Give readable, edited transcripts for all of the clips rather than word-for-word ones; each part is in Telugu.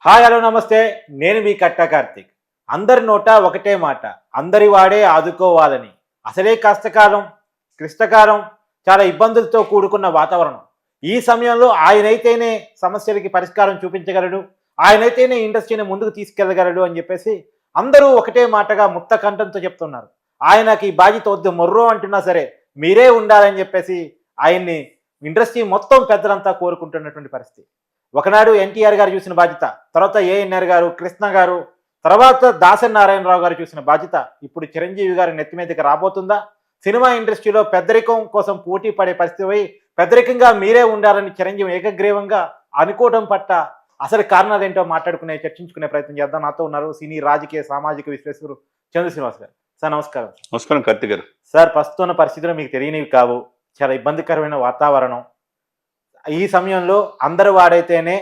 హాయ్ హలో నమస్తే. నేను మీ కట్టా కార్తీక్. అందరి నోట ఒకటే మాట, అందరి వాడే ఆదుకోవాలని. అసలే కష్టకాలం, క్లిష్టకాలం, చాలా ఇబ్బందులతో కూడుకున్న వాతావరణం. ఈ సమయంలో ఆయనైతేనే సమస్యలకి పరిష్కారం చూపించగలడు, ఆయనైతేనే ఇండస్ట్రీని ముందుకు తీసుకెళ్ళగలడు అని చెప్పేసి అందరూ ఒకటే మాటగా ముక్త కంఠంతో చెప్తున్నారు. ఆయనకి ఈ బాధ్యత వద్దు మొర్రో అంటున్నా సరే మీరే ఉండాలని చెప్పేసి ఆయన్ని ఇండస్ట్రీ మొత్తం పెద్దలంతా కోరుకుంటున్నటువంటి పరిస్థితి. ఒకనాడు ఎన్టీఆర్ గారు చూసిన బాధ్యత, తర్వాత ఏఎన్ఆర్ గారు, కృష్ణ గారు, తర్వాత దాసరి నారాయణరావు గారు చూసిన బాధ్యత ఇప్పుడు చిరంజీవి గారి నెత్తి మీదకి రాబోతుందా? సినిమా ఇండస్ట్రీలో పెద్దరికం కోసం పోటీ పడే పరిస్థితి పోయి పెద్దరికంగా మీరే ఉండాలని చిరంజీవి ఏకగ్రీవంగా అనుకోవడం పట్ల అసలు కారణాలు ఏంటో చర్చించుకునే ప్రయత్నం చేద్దాం. నాతో ఉన్నారు సినీ రాజకీయ సామాజిక విశ్లేషకులు చంద్ర శ్రీనివాస్ గారు. సార్ నమస్కారం. నమస్కారం కార్తీక్ గారు. సార్, ప్రస్తుతం ఉన్న పరిస్థితులు మీకు తెలియనివి కావు, చాలా ఇబ్బందికరమైన వాతావరణం. ఈ సమయంలో అందరు వాడైతేనే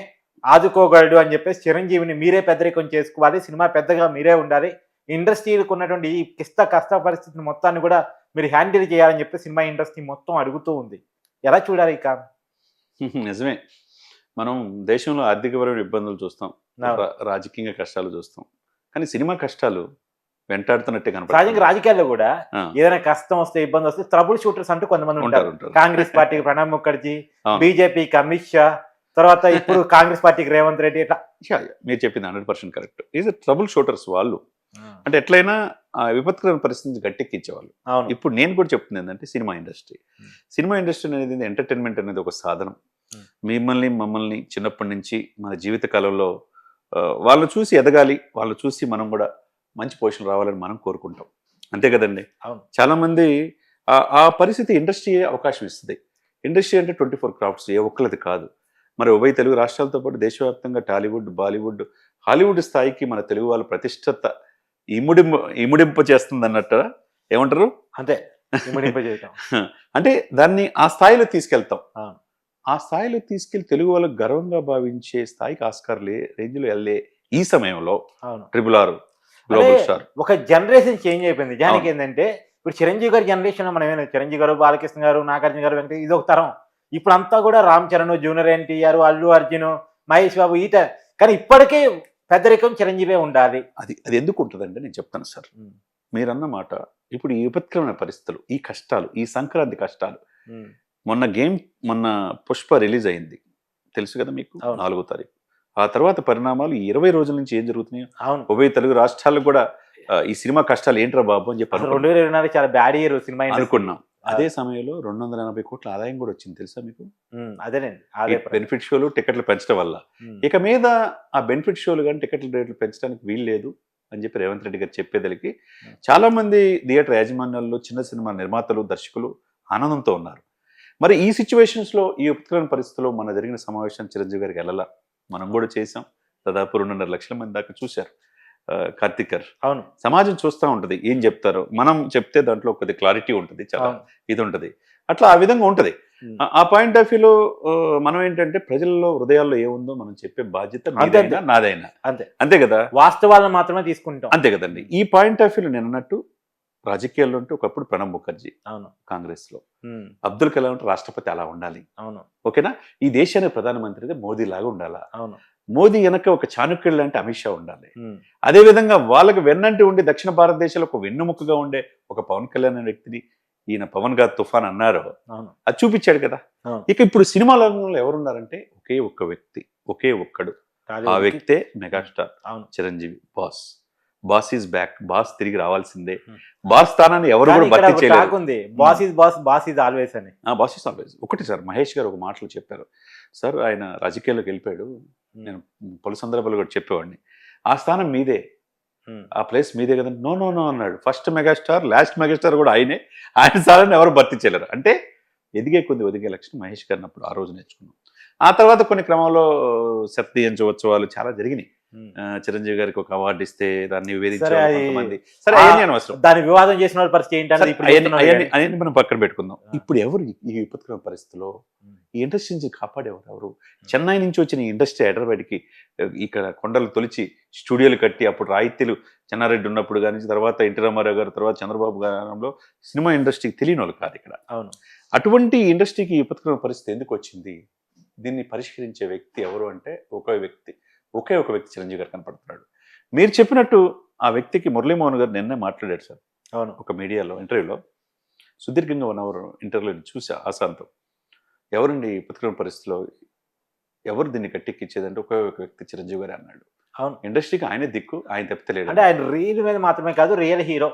ఆదుకోగలడు అని చెప్పేసి చిరంజీవిని మీరే పెద్దరికం చేసుకోవాలి, సినిమా పెద్దగా మీరే ఉండాలి, ఇండస్ట్రీలకు ఉన్నటువంటి ఈ కష్ట పరిస్థితిని మొత్తాన్ని కూడా మీరు హ్యాండిల్ చేయాలని చెప్పి సినిమా ఇండస్ట్రీ మొత్తం అడుగుతూ ఉంది. ఎలా చూడాలి ఇక? నిజమే, మనం దేశంలో ఆర్థికపరమైన ఇబ్బందులు చూస్తాం, రాజకీయ కష్టాలు చూస్తాం, కానీ సినిమా కష్టాలు వెంటాడుతున్నట్టే కనపడుతుంది. సహజంగా రాజకీయాల్లో కూడా ఏదైనా కష్టం వస్తే, ఇబ్బంది వస్తే ట్రబుల్ షూటర్స్ అంటూ కొంతమంది ఉంటారు. కాంగ్రెస్ పార్టీకి ప్రణబ్ ముఖర్జీ, బీజేపీకి అమిత్ షా, తర్వాత ఇప్పుడు కాంగ్రెస్ పార్టీకి రేవంత్ రెడ్డి. ఇట్లా మీరు చెప్పింది 100% కరెక్ట్. ఈజ్ ట్రబుల్ షూటర్స్ వాళ్ళు. అంటే ఎట్లయినా విపత్కరమైన పరిస్థితి గట్టెక్కించేవాళ్ళు. ఇప్పుడు నేను కూడా చెప్తుంది ఏంటంటే సినిమా ఇండస్ట్రీ అనేది ఎంటర్టైన్మెంట్ అనేది ఒక సాధనం. మమ్మల్ని చిన్నప్పటి నుంచి మన జీవిత కాలంలో వాళ్ళు చూసి ఎదగాలి, వాళ్ళు చూసి మనం కూడా మంచి పొజిషన్ రావాలని మనం కోరుకుంటాం, అంతే కదండి. చాలా మంది ఆ పరిస్థితి ఇండస్ట్రీ అవకాశం ఇస్తుంది. ఇండస్ట్రీ అంటే 24 క్రాఫ్ట్స్, ఏ ఒక్కలది కాదు. మరి ఉభయ తెలుగు రాష్ట్రాలతో పాటు దేశవ్యాప్తంగా టాలీవుడ్, బాలీవుడ్, హాలీవుడ్ స్థాయికి మన తెలుగు వాళ్ళ ప్రతిష్టత ఇముడింప చేస్తుంది అన్నట్టు ఏమంటారు? అంతే, అంటే దాన్ని ఆ స్థాయిలో తీసుకెళ్తాం. ఆ స్థాయిలో తీసుకెళ్లి తెలుగు వాళ్ళకు గర్వంగా భావించే స్థాయికి ఆస్కార్ రేంజ్లో వెళ్ళే ఈ సమయంలో RRR గ్లోబల్ స్టార్ ఒక జనరేషన్ చేంజ్ అయిపోయింది. నిజానికి ఏంటంటే ఇప్పుడు చిరంజీవి గారి జనరేషన్ మనం ఏమైనా చిరంజీవి గారు, బాలకృష్ణ గారు, నాగార్జున గారు, వెంకట, ఇది ఒక తరం. ఇప్పుడు అంతా కూడా రామ్ చరణ్, జూనియర్ ఎన్టీఆర్, అల్లు అర్జున్, మహేష్ బాబు, కానీ ఇప్పటికే పెద్దరికం చిరంజీవే ఉండాలి. అది ఎందుకు ఉంటుందంటే నేను చెప్తాను సార్. మీరన్న మాట, ఇప్పుడు ఈ విపత్కరమైన పరిస్థితులు, ఈ కష్టాలు, ఈ సంక్రాంతి కష్టాలు, మొన్న పుష్ప రిలీజ్ అయింది, తెలుసు కదా మీకు, 4వ తారీఖు. ఆ తర్వాత పరిణామాలు 20 రోజుల నుంచి ఏం జరుగుతున్నాయో ఉభయ తెలుగు రాష్ట్రాలకు కూడా ఈ సినిమా కష్టాలు ఏంట్రా బాబు అని చెప్పి 2024 చాలా బ్యాడ్ ఇయర్ సినిమా అనుకున్నాం. అదే సమయంలో 280 కోట్ల ఆదాయం కూడా వచ్చింది, తెలుసా మీకు? అదేనండి, బెనిఫిట్ షోలు, టికెట్లు పెంచడం వల్ల. ఇక మీద ఆ బెనిఫిట్ షోలు కానీ టికెట్ల రేట్లు పెంచడానికి వీలు లేదు అని చెప్పి రేవంత్ రెడ్డి గారు చెప్పేదలికి చాలా మంది థియేటర్ యాజమాన్యాల్లో, చిన్న సినిమా నిర్మాతలు, దర్శకులు ఆనందంతో ఉన్నారు. మరి ఈ సిచ్యువేషన్స్లో, ఈ ఉపకరణ పరిస్థితుల్లో మన జరిగిన సమావేశం చిరంజీవి గారికి వెళ్ళాల, మనం కూడా చేసాం. దాదాపు 2.5 లక్షల మంది దాకా చూశారు. కార్తీక్ గారు, అవును, సమాజం చూస్తూ ఉంటుంది, ఏం చెప్తారో మనం చెప్తే దాంట్లో కొద్ది క్లారిటీ ఉంటుంది, చాలా ఇది ఉంటుంది, అట్లా ఆ విధంగా ఉంటుంది. ఆ పాయింట్ ఆఫ్ వ్యూలో మనం ఏంటంటే ప్రజల్లో హృదయాల్లో ఏముందో మనం చెప్పే బాధ్యత నాదైనా, అంతే కదా, వాస్తవాలను మాత్రమే తీసుకుంటాం, అంతే కదండి. ఈ పాయింట్ ఆఫ్ వ్యూలో నేను అన్నట్టు రాజకీయాల్లో ఉంటే ఒకప్పుడు ప్రణబ్ ముఖర్జీ కాంగ్రెస్ లో, అబ్దుల్ కలాం రాష్ట్రపతి అలా ఉండాలి, ఓకేనా. ఈ దేశానికి ప్రధానమంత్రి మోదీ లాగా ఉండాలా, మోదీ వెనక ఒక చాణక్యుడు లాంటి అమిత్ షా ఉండాలి. అదే విధంగా వాళ్ళకి వెన్నంటి ఉండి దక్షిణ భారతదేశంలో ఒక వెన్నుముకగా ఉండే ఒక పవన్ కళ్యాణ్ అనే వ్యక్తిని ఈయన పవన్ గారు తుఫాన్ అన్నారు, అది చూపించాడు కదా. ఇక ఇప్పుడు సినిమా రంగంలో ఎవరున్నారంటే ఒకే ఒక్క వ్యక్తి, ఒకే ఒక్కడు, ఆ వ్యక్తే megastar Chiranjeevi. Boss is back, boss తిరిగి రావాల్సిందే. బాస్ స్థానాన్ని ఎవరు కూడా భర్తీ చేయలేదు. Boss is always. ఒకటి సార్, మహేష్ గారు ఒక మాటలు చెప్పారు సార్, ఆయన రాజకీయాల్లోకి వెళ్ళిపోయాడు, నేను పలు సందర్భాలు కూడా చెప్పేవాడిని, ఆ స్థానం మీదే, ఆ ప్లేస్ మీదే కదా. నో నో నో అన్నాడు. ఫస్ట్ మెగాస్టార్, లాస్ట్ మెగాస్టార్ కూడా ఆయన స్థానాన్ని ఎవరు భర్తీ చేయలేరు. అంటే ఎదిగే లక్షణం మహేష్ గారిని అప్పుడు ఆ రోజు నేర్చుకున్నాం. ఆ తర్వాత కొన్ని క్రమంలో ఉత్సవాలు చాలా జరిగినాయి. చిరంజీవి గారికి ఒక అవార్డు ఇస్తే దాన్ని దాని వివాదం చేసిన వాళ్ళ పరిస్థితి ఏంటంటే మనం పక్కన పెట్టుకుందాం. ఇప్పుడు ఎవరు ఈ విపత్కర పరిస్థితిలో ఈ ఇండస్ట్రీ నుంచి కాపాడేవారు ఎవరు? చెన్నై నుంచి వచ్చిన ఈ ఇండస్ట్రీ హైదరాబాద్కి ఇక్కడ కొండలు తొలిచి స్టూడియోలు కట్టి, అప్పుడు రాయితీలు చెన్నారెడ్డి ఉన్నప్పుడు కానీ, తర్వాత ఎన్టీ రామారావు గారు, తర్వాత చంద్రబాబు గారంలో సినిమా ఇండస్ట్రీకి తెలియని వాళ్ళు కాదు ఇక్కడ. అటువంటి ఇండస్ట్రీకి ఈ విపత్కర పరిస్థితి ఎందుకు వచ్చింది? దీన్ని పరిష్కరించే వ్యక్తి ఎవరు అంటే ఒకే వ్యక్తి, ఒకే ఒక వ్యక్తి చిరంజీవి గారు కనపడుతున్నాడు. మీరు చెప్పినట్టు ఆ వ్యక్తికి మురళీమోహన్ గారు నిన్నే మాట్లాడాడు సార్ అవును. ఒక మీడియాలో ఇంటర్వ్యూలో. సుదీర్ఘంగా 1 అవర్ ఇంటర్వ్యూలో చూసా ఆశాంతం. ఎవరండి ఈ బతుకున్న పరిస్థితిలో ఎవరు దీన్ని గట్టెక్కిచ్చేదంటే ఒకే ఒక వ్యక్తి చిరంజీవి గారే అన్నాడు. అవును. ఇండస్ట్రీకి ఆయనే దిక్కు, ఆయన తప్పితే లేడు. అంటే ఆయన రీల్ మీద మాత్రమే కాదు, రియల్ హీరో.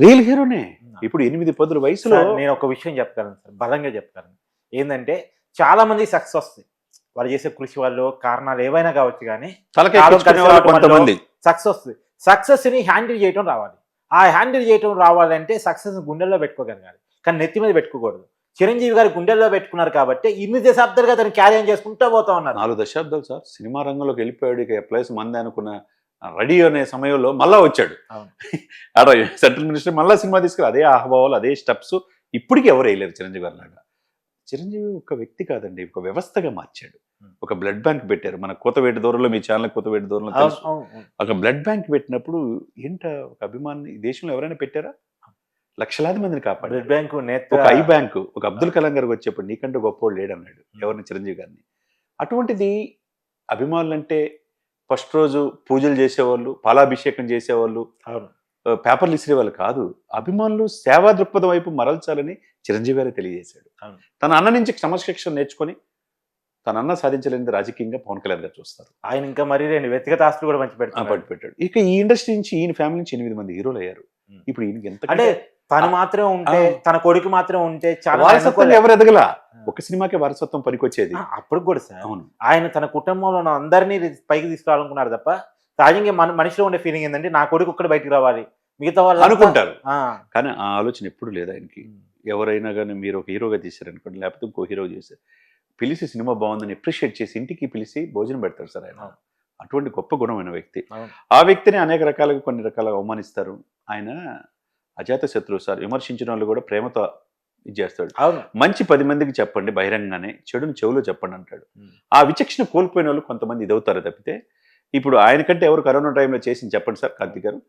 రియల్ హీరోనే. ఇప్పుడు 8-10 వయసులో నేను ఒక విషయం చెప్తాను సార్, బలంగా చెప్తాను. ఏంటంటే చాలా మంది సక్సెస్ వస్తాయి, వాళ్ళు చేసే కృషి వాళ్ళు, కారణాలు ఏవైనా కావచ్చు, కానీ కొంతమంది సక్సెస్ వస్తుంది. సక్సెస్ ని హ్యాండిల్ చేయటం రావాలి. ఆ హ్యాండిల్ చేయటం రావాలంటే సక్సెస్ గుండెల్లో పెట్టుకోగలగాలి, కానీ నెత్తి మీద పెట్టుకోకూడదు. చిరంజీవి గారు గుండెల్లో పెట్టుకున్నారు కాబట్టి ఇన్ని దశాబ్దాలుగా తను క్యారీ చేసుకుంటూ పోతా ఉన్నారు. 4 దశాబ్దాలు సార్ సినిమా రంగంలోకి వెళ్ళిపోయాడు. ఇక ప్లేస్ మంది అనుకున్న రెడీ అనే సమయంలో మళ్ళా వచ్చాడు. ఆడ సెంట్రల్ మినిస్టర్ మళ్ళా సినిమా తీసుకుని అదే ఆహ్వాలు, అదే స్టెప్స్ ఇప్పటికీ ఎవరు వేయలేరు చిరంజీవి గారు లాగా. చిరంజీవి ఒక వ్యక్తి కాదండి, ఒక వ్యవస్థగా మార్చాడు. ఒక బ్లడ్ బ్యాంక్ పెట్టారు. మన కోతవేటి దూరంలో, మీ ఛానల్ కోతవేటి దూరంలో తెలుసు. ఒక బ్లడ్ బ్యాంక్ పెట్టినప్పుడు ఏంట ఒక అభిమాని దేశంలో ఎవరైనా పెట్టారా? లక్షలాది మందిని కాపాడు. బ్లడ్ బ్యాంకు, ఒక ఐ బ్యాంకు, ఒక అబ్దుల్ కలాం గారికి వచ్చేప్పుడు నీకంటే గొప్పవాడు లేడన్నాడు ఎవరిని, చిరంజీవి గారిని. అటువంటిది అభిమానులంటే ఫస్ట్ రోజు పూజలు చేసేవాళ్ళు, పాలాభిషేకం చేసేవాళ్ళు, పేపర్లు ఇసిరేవాళ్ళు కాదు. అభిమానులు సేవా దృక్పథం వైపు మరల్చాలని చిరంజీవి గారే తెలియజేశాడు. తన అన్న నుంచి క్రమశిక్షణ నేర్చుకొని తన అన్న సాధించలేనిది రాజకీయంగా పవన్ కళ్యాణ్ గారు చూస్తారు. ఆయన ఇంకా మరి 2 వ్యక్తిగత ఆస్తులు కూడా మంచి పెట్టాడు. ఇక ఈ ఇండస్ట్రీ నుంచి, ఈయన ఫ్యామిలీ నుంచి 8 మంది హీరోలు అయ్యారు. ఇప్పుడు ఈయనకి ఎంత అంటే తను మాత్రం ఉంటే, తన కొడుకు మాత్రం ఉంటే చాలా వారసత్వం ఎవరు ఎదగల. ఒక సినిమాకే వారసత్వం పనికొచ్చేది అప్పుడు కూడా సార్. అవును, ఆయన తన కుటుంబంలో ఉన్న అందరినీ పైకి తీసుకురావాలనుకున్నారు తప్ప, సహజంగా మనిషిలో ఉండే ఫీలింగ్ ఏంటంటే నా కొడుకు ఒక్కడు బయటకు రావాలి, మిగతా వాళ్ళు అనుకుంటారు. కానీ ఆ ఆలోచన ఎప్పుడు లేదు ఆయనకి. ఎవరైనా కానీ మీరు ఒక హీరోగా తీశారనుకోండి, లేకపోతే ఇంకో హీరో చేశారు, పిలిచి సినిమా బాగుందని అప్రిషియేట్ చేసి ఇంటికి పిలిచి భోజనం పెడతారు సార్ ఆయన. అటువంటి గొప్ప గుణమైన వ్యక్తి. ఆ వ్యక్తిని అనేక రకాలుగా కొన్ని రకాలుగా అవమానిస్తారు. ఆయన అజాత శత్రువు సార్. విమర్శించిన వాళ్ళు కూడా ప్రేమతో ఇది చేస్తాడు. మంచి 10 మందికి చెప్పండి బహిరంగానే, చెడుని చెవులో చెప్పండి అంటాడు. ఆ విచక్షణ కోల్పోయిన వాళ్ళు కొంతమంది ఇదవుతారు తప్పితే, ఇప్పుడు ఆయనకంటే ఎవరు కరోనా టైంలో చేసింది చెప్పండి సార్. కార్తీక్ గారు,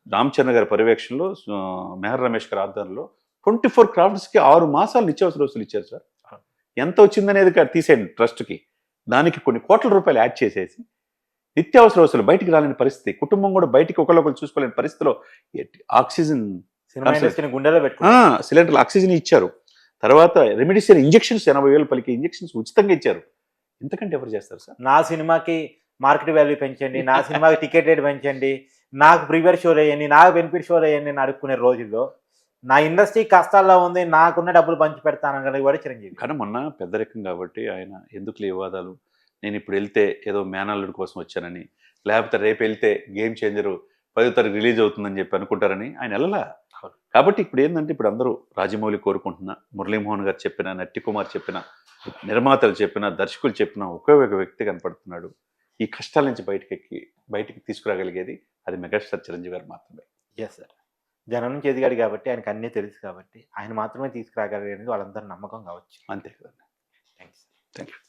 రామచంద్ర గారి పర్యవేక్షణలో, మెహర్ రమేష్ గారి ఆధ్వర్యంలో 24 క్రాఫ్ట్స్కి 6 మాసాలు నిత్యావసర వస్తువులు ఇచ్చారు సార్. ఎంత వచ్చిందనేది తీసేయండి ట్రస్ట్కి, దానికి కొన్ని కోట్ల రూపాయలు యాడ్ చేసేసి నిత్యావసర వస్తువులు బయటికి రాలేని పరిస్థితి, కుటుంబం కూడా బయటికి ఒకళ్ళొకరు చూసుకోలేని పరిస్థితిలో ఆక్సిజన్ గుండెలో సిలిండర్లు ఆక్సిజన్ ఇచ్చారు. తర్వాత రెమిడిసివిర్ ఇంజెక్షన్స్ 80,000 పలికి ఇంజెక్షన్స్ ఉచితంగా ఇచ్చారు. ఇంతకంటే ఎవరు చేస్తారు సార్? నా సినిమాకి మార్కెట్ వాల్యూ పెంచండి, నా సినిమాకి టికెట్ రేట్ పెంచండి, నాకు ప్రీమియర్ షోలు వేయండి, నాకు బెనిఫిట్ షోలు వేయండి అని అడుక్కునే రోజుల్లో నా ఇండస్ట్రీ కష్టాల్లో ఉంది, నాకున్న డబ్బులు పంచి పెడతాను కూడా చిరంజీవి. కానీ మొన్న పెద్దరికం కాబట్టి ఆయన ఎందుకు వివాదాలు, నేను ఇప్పుడు వెళ్తే ఏదో మేనల్లుడి కోసం వచ్చానని, లేకపోతే రేపు వెళ్తే గేమ్ చేంజరు 10వ తారీఖు రిలీజ్ అవుతుందని చెప్పి అనుకుంటారని ఆయన వెళ్ళలా. కాబట్టి ఇప్పుడు ఏంటంటే, ఇప్పుడు అందరూ రాజమౌళి కోరుకుంటున్నా, మురళీమోహన్ గారు చెప్పిన, నట్టి కుమార్ చెప్పిన, నిర్మాతలు చెప్పిన, దర్శకులు చెప్పిన ఒకే ఒక వ్యక్తి కనపడుతున్నాడు. ఈ కష్టాల నుంచి బయటికి తీసుకురాగలిగేది అది మెగాస్టార్ చిరంజీవి గారు మాత్రమే. Yes sir. జనం నుంచి ఎదిగాడు కాబట్టి, ఆయనకు అన్నీ తెలుసు కాబట్టి ఆయన మాత్రమే తీసుకురాగలిగేది వాళ్ళందరూ నమ్మకం కావచ్చు. అంతే కదండి. థ్యాంక్స్. Thank you.